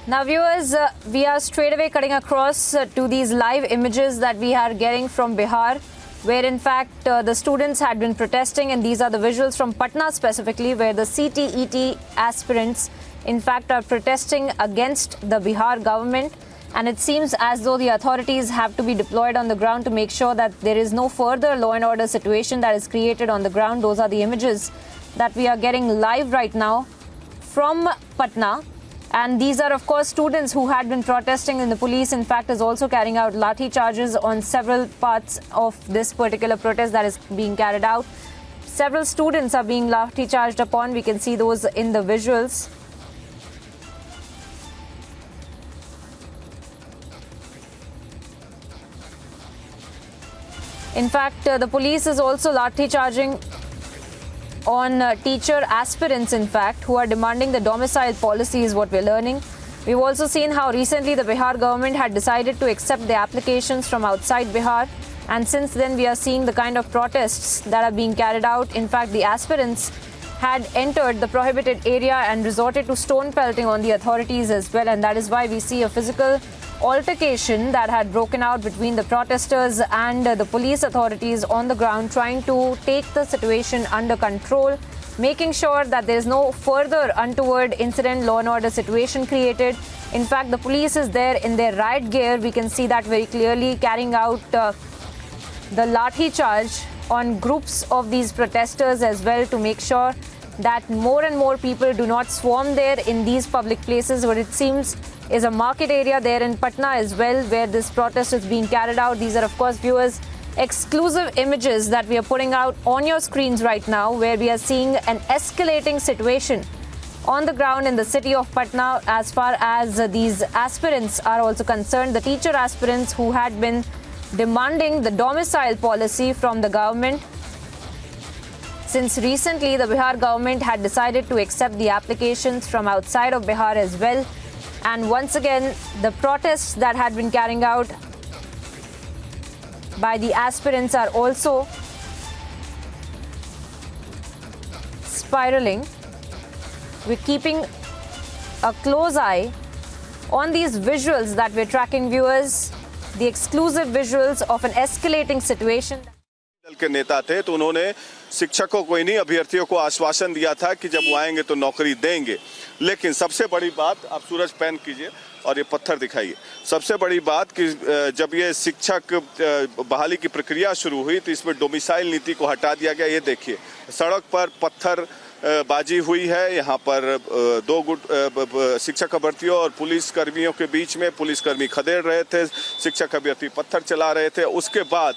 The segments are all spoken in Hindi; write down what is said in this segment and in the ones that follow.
Now viewers, we are straight away cutting across to these live images that we are getting from Bihar, where in fact the students had been protesting, and these are the visuals from Patna specifically, where the CTET aspirants in fact are protesting against the Bihar government. And it seems as though the authorities have to be deployed on the ground to make sure that there is no further law and order situation that is created on the ground. Those are the images that we are getting live right now from Patna. And these are, of course, students who had been protesting, and the police, in fact, is also carrying out lathi charges on several parts of this particular protest that is being carried out. Several students are being lathi charged upon. We can see those in the visuals. In fact, the police is also lathi charging on teacher aspirants, in fact, who are demanding the domicile policy is what we're learning. We've also seen how recently the Bihar government had decided to accept the applications from outside Bihar. And since then, we are seeing the kind of protests that are being carried out. In fact, the aspirants had entered the prohibited area and resorted to stone pelting on the authorities as well. And that is why we see a physical altercation that had broken out between the protesters and the police authorities on the ground, trying to take the situation under control, making sure that there is no further untoward incident, law and order situation created. In fact, the police is there in their riot gear. We can see that very clearly, carrying out the lathi charge on groups of these protesters as well, to make sure that more and more people do not swarm there in these public places. What it seems is a market area there in Patna as well, where this protest is being carried out. These are, of course, viewers, exclusive images that we are putting out on your screens right now, where we are seeing an escalating situation on the ground in the city of Patna as far as these aspirants are also concerned. The teacher aspirants who had been demanding the domicile policy from the government. Since recently, the Bihar government had decided to accept the applications from outside of Bihar as well. And once again, the protests that had been carrying out by the aspirants are also spiraling. We're keeping a close eye on these visuals that we're tracking, viewers, the exclusive visuals of an escalating situation. दल के नेता थे, तो उन्होंने शिक्षकों को ही नहीं, अभ्यर्थियों को आश्वासन दिया था कि जब वो आएंगे तो नौकरी देंगे। लेकिन सबसे बड़ी बात, आप सूरज पैन कीजिए और ये पत्थर दिखाइए। सबसे बड़ी बात कि जब ये शिक्षक बहाली की प्रक्रिया शुरू हुई तो इसमें डोमिसाइल नीति को हटा दिया गया। ये देखिए, सड़क पर पत्थर बाजी हुई है। यहाँ पर दो गुट शिक्षक अभ्यर्थियों और पुलिस कर्मियों के बीच में पुलिसकर्मी खदेड़ रहे थे, शिक्षक अभ्यर्थी पत्थर चला रहे थे। उसके बाद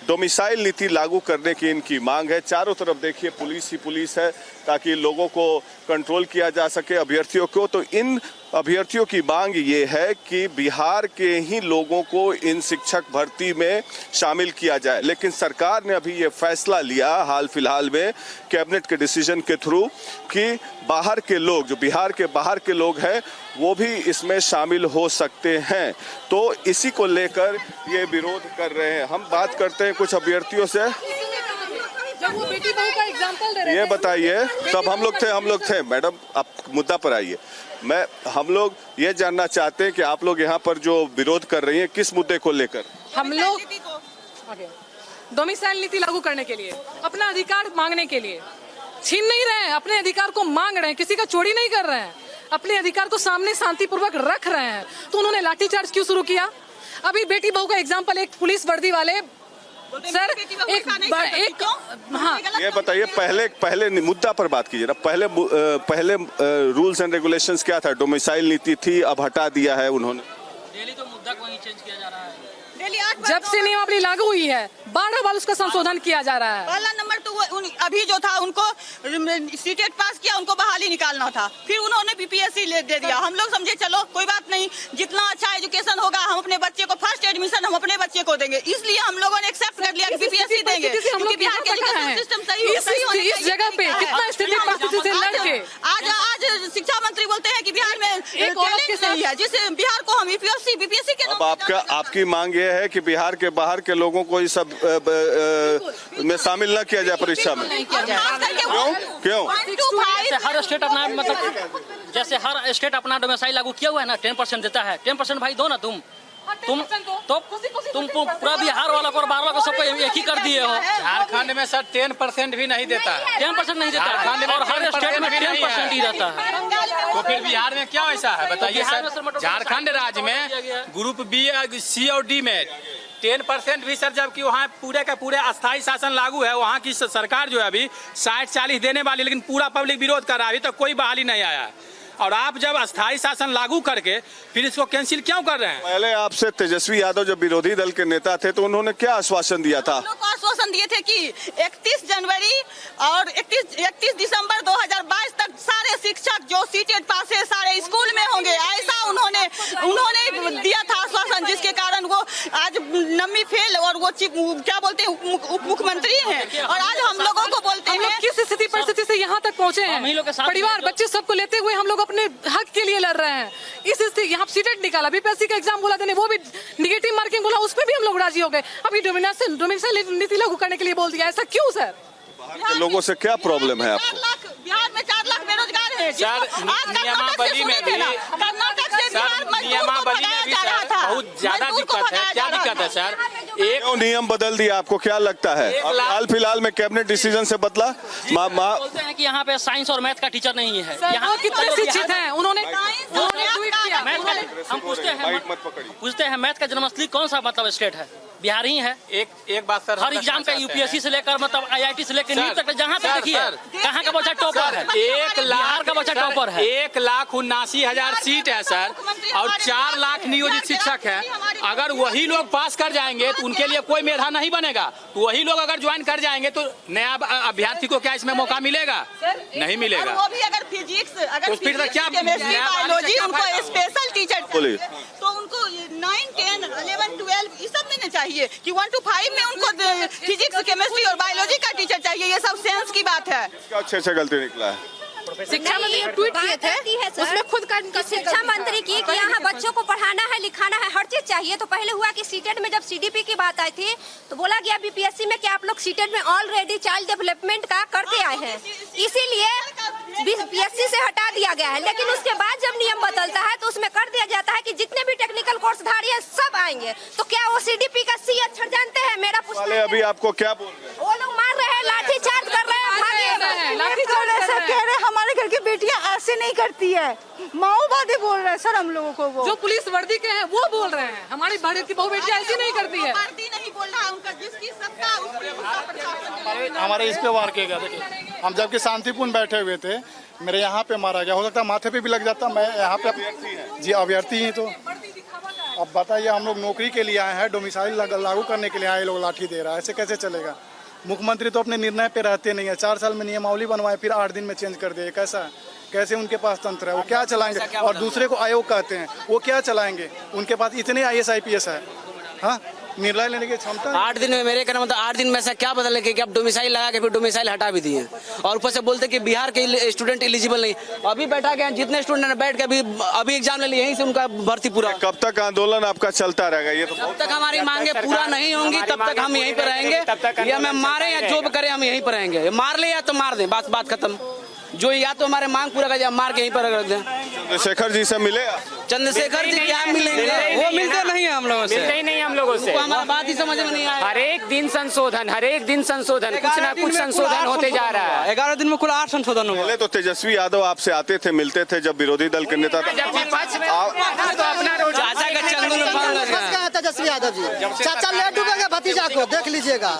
डोमिसाइल नीति लागू करने की इनकी मांग है। चारों तरफ देखिए पुलिस ही पुलिस है, ताकि लोगों को कंट्रोल किया जा सके, अभ्यर्थियों को। तो इन अभ्यर्थियों की मांग ये है कि बिहार के ही लोगों को इन शिक्षक भर्ती में शामिल किया जाए। लेकिन सरकार ने अभी ये फैसला लिया हाल फिलहाल में कैबिनेट के डिसीजन के थ्रू कि बाहर के लोग, जो बिहार के बाहर के लोग हैं, वो भी इसमें शामिल हो सकते हैं। तो इसी को लेकर ये विरोध कर रहे हैं। हम बात करते हैं कुछ अभ्यर्थियों से। जब वो बेटी बहू का एग्जांपल दे रहे ये बताइए, सब हम लोग थे मैडम, आप मुद्दा पर आइए। हम लोग ये जानना चाहते हैं कि आप लोग यहाँ पर जो विरोध कर रही हैं, किस मुद्दे को लेकर? हम लोग डोमिसाइल नीति लागू करने के लिए, अपना अधिकार मांगने के लिए। छीन नहीं रहे हैं, अपने अधिकार को मांग रहे हैं, किसी का चोरी नहीं कर रहे हैं, अपने अधिकार को सामने शांतिपूर्वक रख रहे हैं। तो उन्होंने लाठीचार्ज क्यों शुरू किया? अभी बेटी बहू का एग्जाम्पल, एक पुलिस वर्दी वाले सर, एक हाँ, ये बताइए, पहले मुद्दा पर बात कीजिए ना। पहले रूल्स एंड रेगुलेशंस क्या था? डोमिसाइल नीति थी, अब हटा दिया है उन्होंने। डेली तो मुद्दा को ही चेंज किया जा रहा है। जब से नियमावली लागू हुई है, 12 बार उसका संशोधन किया जा रहा है। पहला नंबर तो अभी जो था, उनको सीटेट पास किया, उनको बहाली निकालना था, फिर उन्होंने बीपीएससी दे दिया। हम लोग समझे चलो कोई बात नहीं, जितना अच्छा एजुकेशन होगा, हम अपने बच्चे को फर्स्ट एडमिशन हम अपने बच्चे को देंगे। इसलिए हम लोगों ने एक्सेप्ट कर लिया कि बीपीएससी देंगे, क्योंकि बिहार के एजुकेशन सिस्टम सही इस जगह पे कितना स्थिति परिस्थिति से लड़के आज शिक्षा मंत्री बोलते हैं कि बिहार में एक सही है, जिस बिहार को हम बीपीएससी के। अब आपकी मांग ये है कि बिहार के बाहर के लोगों को इस सब में शामिल न किया जाए परीक्षा में? क्यों? हर स्टेट अपना मतलब जैसे हर स्टेट अपना डोमिसाइल लागू किया हुआ है ना, 10% देता है। 10% भाई दो ना तुम पूरा बिहार वाला को और बाहर वाला को सबको एक ही कर दिए हो। झारखंड में सर 10% भी नहीं देता है। 10% नहीं देता है और हर स्टेट में 10% ही रहता है। तो फिर बिहार में क्यों ऐसा है बताइए बिहार में सर। सर मटर झारखंड राज्य में ग्रुप बी, सी और डी में 10% भी सर, जबकि वहाँ पूरे का पूरे अस्थायी शासन लागू है। वहाँ की सरकार जो है अभी 60-40 देने वाली, लेकिन पूरा पब्लिक विरोध कर रहा है। अभी तक कोई बहाली नहीं आया। और आप जब अस्थायी शासन लागू करके फिर इसको कैंसिल क्यों कर रहे हैं? पहले आपसे तेजस्वी यादव जब विरोधी दल के नेता थे तो उन्होंने क्या आश्वासन दिया था? हम लोग को आश्वासन दिए थे कि 31 जनवरी और 31 दिसंबर 2022 तक सारे शिक्षक जो सीटेट पास है सारे स्कूल में होंगे, ऐसा उन्होंने दिया था आश्वासन, जिसके कारण वो आज नम्मी फेल और वो क्या बोलते हैं उप मुख्यमंत्री हैं। और आज हम लोगों को बोलते हैं हम लोग किस स्थिति परिस्थिति से यहाँ तक पहुँचे हम ही लोग के हैं। साथ परिवार बच्चे सबको लेते हुए हम लोग अपने हक के लिए लड़ रहे हैं। इस स्थिति यहाँ सीटेट निकाला, बीपीएससी का एग्जाम बोला देने, वो भी निगेटिव मार्किंग बोला, उस पर भी हम लोग राजी हो गए। अभी डोमिसाइल नीति लागू करने के लिए बोल दिया, ऐसा क्यों सर? बाहर के लोगों से क्या प्रॉब्लम है आपको? बिहार में 4 लाख बेरोजगार है। सर नियमावली में भी कर्नाटक से बिहार नियमावली में भी सर बहुत ज्यादा दिक्कत है। क्या दिक्कत है सर? क्यों नियम बदल दिया, आपको क्या लगता है? हाल फिलहाल में कैबिनेट डिसीजन से बदला। बोलते हैं कि यहाँ पे साइंस और मैथ का टीचर नहीं है। यहाँ कितने शिक्षित हैं? उन्होंने ट्वीट किया। हम पूछते हैं मैथ का जन्मस्थली कौन सा मतलब स्टेट है? बिहार ही है। एक बात सर, हर एग्जाम का यूपीएससी से लेकर मतलब आईआईटी से लेकर नीट तक जहाँ तक देखिए कहाँ का बच्चा टॉपर है। 1,00,000 का बच्चा टॉपर है। 1,79,000 सीट है सर और 4 लाख नियोजित शिक्षक है। अगर वही लोग पास कर जाएंगे तो उनके लिए कोई मेधा नहीं बनेगा। तो वही लोग अगर ज्वाइन कर जाएंगे तो नया अभ्यर्थी को क्या इसमें मौका मिलेगा? नहीं मिलेगा। वो भी अगर फिजिक्स, तो फिर क्या केमिस्ट्री, बायोलॉजी, उनको स्पेशल टीचर बोलिए। तो उनको 9, 10, 11, 12 ये सब देने चाहिए कि 1 to 5 में उनको फिजिक्स, केमिस्ट्री और बायोलॉजी का टीचर चाहिए। ये सब सेंस की बात है। क्या अच्छे से गलती निकला है? शिक्षा मंत्री ने ट्वीट किए थे, उसमें खुद का शिक्षा मंत्री की कि यहाँ बच्चों को पढ़ाना है, लिखाना है, हर चीज चाहिए। तो पहले हुआ कि सीटेट में जब सीडीपी की बात आई थी तो बोला गया बीपीएससी में कि आप लोग सीटेट में ऑलरेडी चाइल्ड डेवलपमेंट का करके आए हैं, इसीलिए बीपीएससी से हटा दिया गया है। लेकिन उसके बाद जब नियम बदलता है तो उसमें कर दिया जाता है कि जितने भी टेक्निकल कोर्सधारी है सब आएंगे। तो क्या वो सीडीपी का सी अक्षर जानते हैं? मेरा वाले अभी आपको क्या बोल रहे हैं? वो लोग मार रहे हैं, लाठी चार्ज कर रहे हैं, कह रहे हमारे घर की बेटियां ऐसे नहीं करती है, माओवादी बोल रहे हैं सर हम लोगों को। वो जो पुलिस वर्दी के हैं वो बोल रहे हैं हमारी बहू बेटियां ऐसी नहीं करती है। वर्दी नहीं बोल रहा है, उनका जिसकी सत्ता उसके हमारे इस पे वार किया देखिए। हम जबकि शांतिपूर्ण बैठे हुए थे, मेरे यहाँ पे मारा गया। हो सकता है माथे पे भी लग जाता। मैं यहाँ पे जी अभ्यर्थी ही। तो अब बताइए, हम लोग नौकरी के लिए आए हैं, डोमिसाइल लागू करने के लिए आए, लोग लाठी दे रहा है, ऐसे कैसे चलेगा? मुख्यमंत्री तो अपने निर्णय पे रहते नहीं है। 4 साल में नियमावली बनवाए, फिर 8 दिन में चेंज कर दिए। कैसे उनके पास तंत्र है? वो क्या चलाएंगे? और दूसरे को आयोग कहते हैं, वो क्या चलाएंगे? उनके पास इतने IAS IPS है, हाँ, निर्णय लेने की क्षमता। 8 दिन में मेरे कहना मतलब 8 दिन में ऐसा क्या बदल है कि अब डोमिसाइल लगा के फिर डोमिसाइल हटा भी दिए और ऊपर से बोलते कि बिहार के स्टूडेंट एलिजिबल नहीं। अभी बैठा गया, जितने स्टूडेंट बैठ के अभी एग्जाम ले लिए, यहीं से उनका भर्ती पूरा। कब तक आंदोलन आपका चलता रहेगा? ये तो जब तक हमारी मांगे पूरा नहीं होंगी तब तक हम यहीं पर रहेंगे। या हमें मारे या जो भी करें हम यहीं पर रहेंगे। मार ले या तो मार दें, बात खत्म। जो या तो हमारे मांग पूरा कर जाए, मार के यहीं पर रख दें। चंद्रशेखर जी से मिले? चंद्रशेखर जी क्या मिलेंगे? वो मिलते नहीं है हम लोगों से, मिलते ही नहीं हम लोगों से। हमारा बात ही समझ में नहीं आया। हर एक दिन संशोधन कुछ ना कुछ संशोधन होते जा रहा है। 11 दिन में कुल 8 संशोधन हुआ। पहले तो तेजस्वी यादव आपसे आते थे, मिलते थे जब विरोधी दल के नेता जब विपक्ष में तो अपना चाचा का चंदन में पान लग गया। तेजस्वी यादव जी चाचा ले डूबेगा भतीजा को, देख लीजिएगा।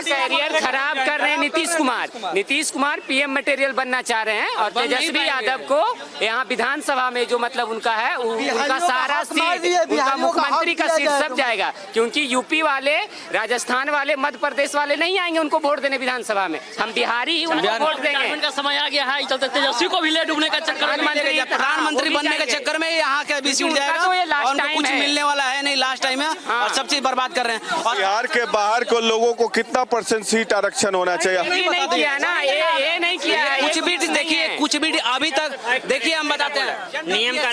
कैरियर खराब कर रहे हैं नीतीश कुमार PM मटेरियल बनना चाह रहे हैं। और तेजस्वी यादव को यहाँ विधानसभा में जो मतलब उनका है, उनका सारा सीट, उनका मुख्यमंत्री का सीट सब जाएगा। क्योंकि यूपी वाले, राजस्थान वाले, मध्य प्रदेश वाले नहीं आएंगे उनको वोट देने विधानसभा में। हम बिहारी ही उनको वोट देंगे। का समय आ गया है, चलते तेजस्वी को भी ले डूबने का चक्कर में, प्रधानमंत्री बनने के चक्कर में यहाँ के भी सीट जाएगा। और कुछ मिलने वाला है नहीं, लास्ट टाइम है और सब चीज बर्बाद कर रहे हैं। बिहार के बाहर को लोगों को कितना % सीट आरक्षण होना चाहिए? या नहीं किया ना, ये नहीं किया। कुछ भी देखिए, कुछ भी अभी तक देखिए, हम बताते हैं नियम का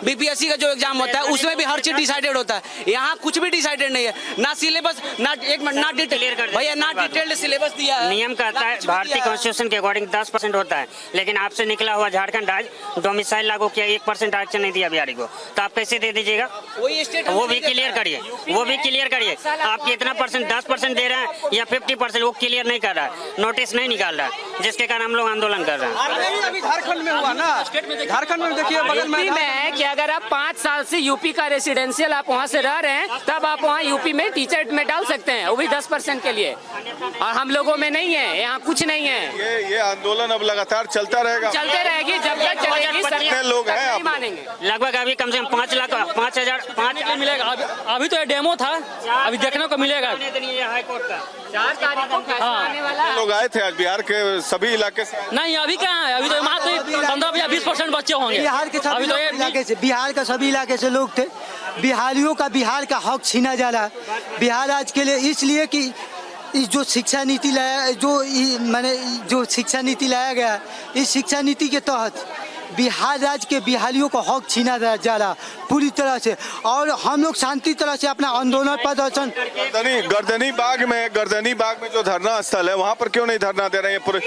बीपीएससी का जो एग्जाम होता है उसमें भी हर चीज डिसाइडेड होता है। यहाँ कुछ भी डिसाइडेड नहीं है, ना सिलेबस, ना एक मिनट, ना डिटेल भैया, ना डिटेल्ड सिलेबस दिया है। नियम कहता है भारतीय कॉन्स्टिट्यूशन के अकॉर्डिंग 10% होता है, लेकिन आपसे निकला हुआ झारखंड आज डोमिसाइल लागू किया, 1% आरक्षण नहीं दिया बिहारी को, तो आप कैसे दे दीजिएगा? वो भी क्लियर करिए, वो भी क्लियर करिए। आप कितना परसेंट, 10% दे रहे हैं या 50%, वो क्लियर नहीं कर रहा है, नोटिस नहीं निकाल रहा है, जिसके कारण हम लोग आंदोलन कर रहे हैं। अभी झारखंड में हुआ ना, झारखंड में देखिए बगल में है कि अगर आप 5 साल से यूपी का रेसिडेंशियल आप वहाँ से रह रहे हैं, तब आप वहाँ यूपी में टीचर में डाल सकते हैं, वो भी 10% के लिए, और हम लोगों में नहीं है, यहाँ कुछ नहीं है। ये आंदोलन अब लगातार चलता रहेगा, चलते रहेगी जब तक चलेगी। कितने लोग हैं नहीं मानेंगे। लगभग अभी कम से कम 5 लाख 5,000 मिलेगा। अभी तो ये डेमो था, अभी देखने को मिलेगा। हाईकोर्ट का 4 तारीख को आने वाला। लोग आए थे आज बिहार के सभी इलाके से? नहीं, अभी कहाँ है, अभी तो वहाँ 15 या 20% बच्चे होंगे। बिहार के सभी इलाके से, बिहार का सभी इलाके से लोग थे। बिहारियों का बिहार का हक छीना जा रहा है। बिहार आज के लिए इसलिए कि इस जो शिक्षा नीति लाया, जो शिक्षा नीति लाया गया, इस शिक्षा नीति के तहत बिहार राज्य के बिहारियों को हक छीना जा रहा पूरी तरह से, और हम लोग शांति तरह से अपना आंदोलन प्रदर्शन। गर्दनी बाग में जो धरना स्थल है, वहाँ पर क्यों नहीं धरना दे रहे हैं? 4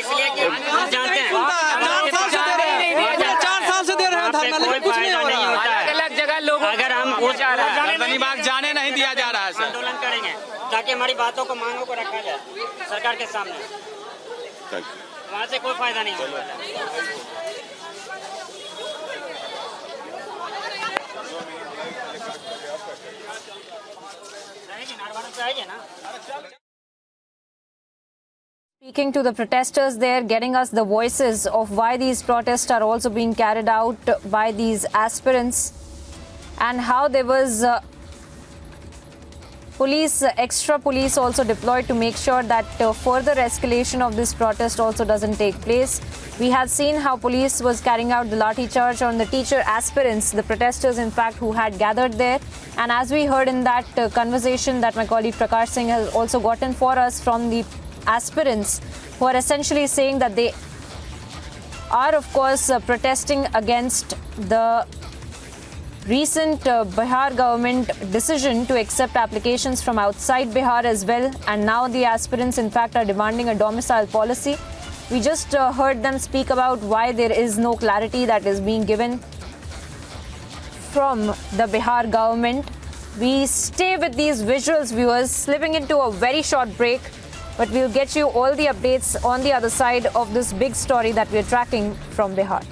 साल से दे रहे हैं धरना, लेकिन कुछ नहीं हो रहा। अलग जगह लोगों, अगर हम गर्दनी बाग जाने नहीं दिया जा रहा है, आंदोलन करेंगे ताकि हमारी बातों को, मांगों को रखा जाए सरकार के सामने, वहाँ से कोई फायदा नहीं होगा। Speaking to the protesters there, getting us the voices of why these protests are also being carried out by these aspirants, and how there was extra police also deployed to make sure that further escalation of this protest also doesn't take place. We have seen how police was carrying out the lathi charge on the teacher aspirants, the protesters in fact who had gathered there. And as we heard in that conversation that my colleague Prakash Singh has also gotten for us from the aspirants, who are essentially saying that they are of course protesting against the recent Bihar government decision to accept applications from outside Bihar as well, and now the aspirants in fact are demanding a domicile policy. We just heard them speak about why there is no clarity that is being given from the Bihar government. We stay with these visuals, viewers, slipping into a very short break, but we'll get you all the updates on the other side of this big story that we're tracking from Bihar.